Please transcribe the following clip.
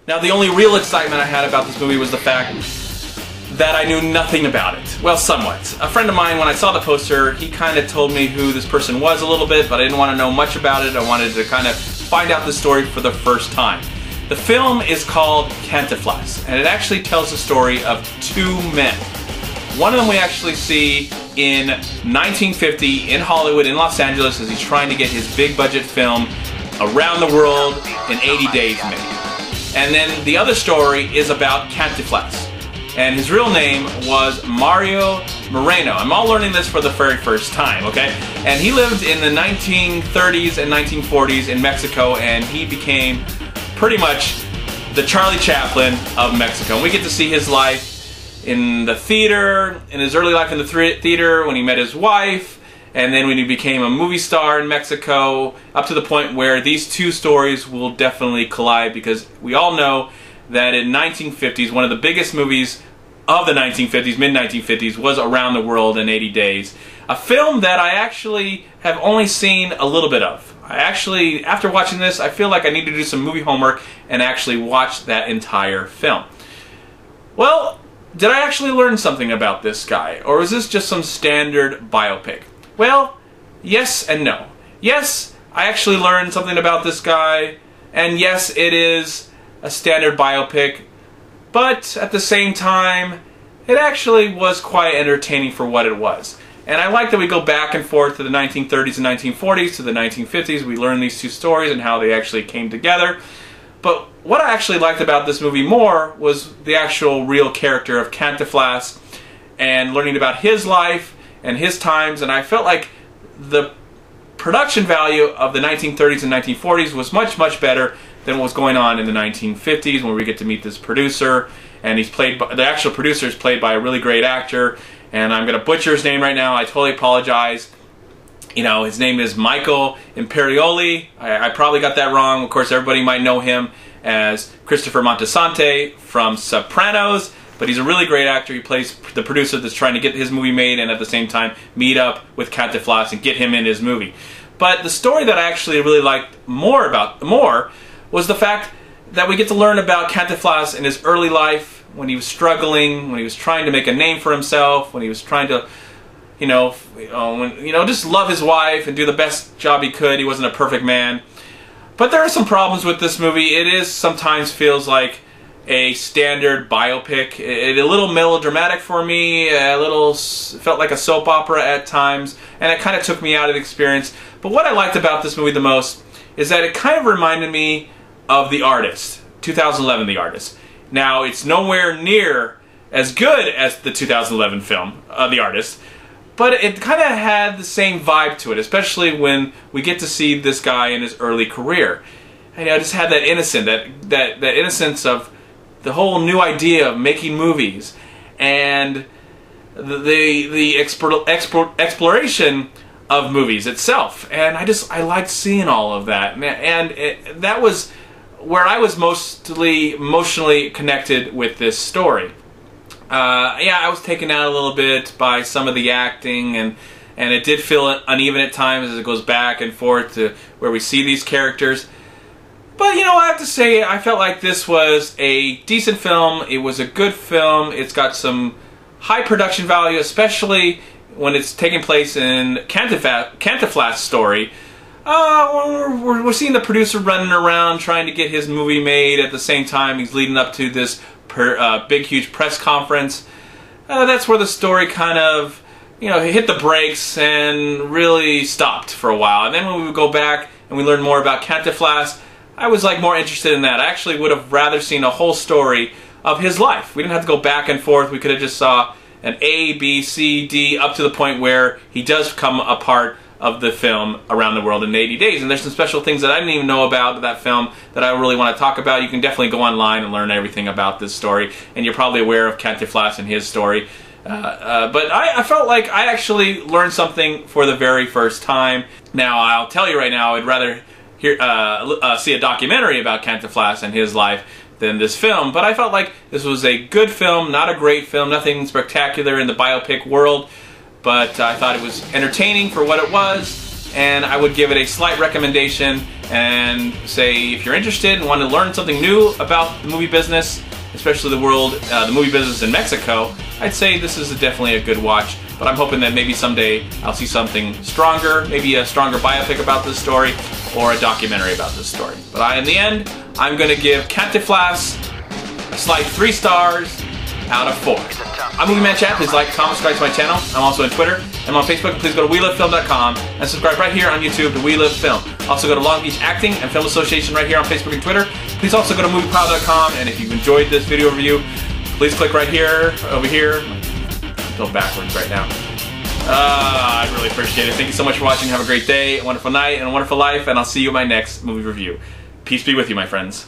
Now, the only real excitement I had about this movie was the fact that I knew nothing about it. Well, somewhat. A friend of mine, when I saw the poster, he kind of told me who this person was a little bit, but I didn't want to know much about it. I wanted to kind of find out the story for the first time. The film is called Cantinflas, and it actually tells the story of two men. One of them we actually see in 1950 in Hollywood, in Los Angeles, as he's trying to get his big budget film around the world in 80 days made. And then the other story is about Cantinflas, and his real name was Mario Moreno. I'm all learning this for the very first time, okay? And he lived in the 1930s and 1940s in Mexico, and he became pretty much the Charlie Chaplin of Mexico. And we get to see his life in the theater, in his early life in the theater, when he met his wife, and then when he became a movie star in Mexico, up to the point where these two stories will definitely collide, because we all know that in 1950s, one of the biggest movies of the 1950s, mid-1950s, was Around the World in 80 Days. A film that I actually have only seen a little bit of. I actually, after watching this, I feel like I need to do some movie homework and actually watch that entire film. Well, did I actually learn something about this guy, or is this just some standard biopic? Well, yes and no. Yes, I actually learned something about this guy, and yes, it is a standard biopic, but at the same time, it actually was quite entertaining for what it was. And I like that we go back and forth to the 1930s and 1940s, to the 1950s. We learn these two stories and how they actually came together. But what I actually liked about this movie more was the actual real character of Cantinflas, and learning about his life and his times. And I felt like the production value of the 1930s and 1940s was much, much better than what was going on in the 1950s, when we get to meet this producer, and he's played by, the actual producer is played by a really great actor, and I'm going to butcher his name right now. I totally apologize. You know, his name is Michael Imperioli. I probably got that wrong. Of course, everybody might know him as Christopher Montasante from Sopranos, but he's a really great actor. He plays the producer that's trying to get his movie made, and at the same time meet up with Cantinflas and get him in his movie. But the story that I actually really liked more was the fact that we get to learn about Cantinflas in his early life, when he was struggling, when he was trying to make a name for himself, when he was trying to, just love his wife and do the best job he could. He wasn't a perfect man. But there are some problems with this movie. It is sometimes feels like a standard biopic. It a little melodramatic for me, felt like a soap opera at times, and it kind of took me out of the experience. But what I liked about this movie the most is that it kind of reminded me of The Artist, 2011 The Artist. Now, it's nowhere near as good as the 2011 film, The Artist, but it kind of had the same vibe to it, especially when we get to see this guy in his early career. And I just had that innocence of the whole new idea of making movies, and the exploration of movies itself. And I liked seeing all of that, and that was where I was mostly emotionally connected with this story. Yeah, I was taken out a little bit by some of the acting, and it did feel uneven at times as it goes back and forth to where we see these characters. But, I have to say, I felt like this was a decent film. It was a good film. It's got some high production value, especially when it's taking place in Cantinflas' story. We're seeing the producer running around trying to get his movie made. At the same time, he's leading up to this big, huge press conference. That's where the story kind of, hit the brakes and really stopped for a while. And then when we go back and we learn more about Cantinflas, I was more interested in that. I actually would have rather seen a whole story of his life. We didn't have to go back and forth. We could have just saw an A, B, C, D, up to the point where he does become a part of the film Around the World in 80 Days. And there's some special things that I didn't even know about that film that I really want to talk about. You can definitely go online and learn everything about this story, and you're probably aware of Cantinflas and his story. But I felt like I actually learned something for the very first time. Now, I'll tell you right now, I'd rather see a documentary about Cantinflas and his life than this film, but I felt like this was a good film, not a great film, nothing spectacular in the biopic world, but I thought it was entertaining for what it was, and I would give it a slight recommendation and say if you're interested and want to learn something new about the movie business, especially the movie business in Mexico, I'd say this is definitely a good watch. But I'm hoping that maybe someday I'll see something stronger, maybe a stronger biopic about this story, or a documentary about this story. But in the end, I'm going to give Cantinflas a slight 3 stars out of 4. I'm MovieManCHAD. Please like, comment, subscribe to my channel. I'm also on Twitter. I'm on Facebook. Please go to WeLiveFilm.com and subscribe right here on YouTube to We Live Film. Also go to Long Beach Acting and Film Association right here on Facebook and Twitter. Please also go to MoviePile.com, and if you've enjoyed this video review, please click right here, over here. I'm going backwards right now. I'd really appreciate it. Thank you so much for watching. Have a great day, a wonderful night, and a wonderful life, and I'll see you in my next movie review. Peace be with you, my friends.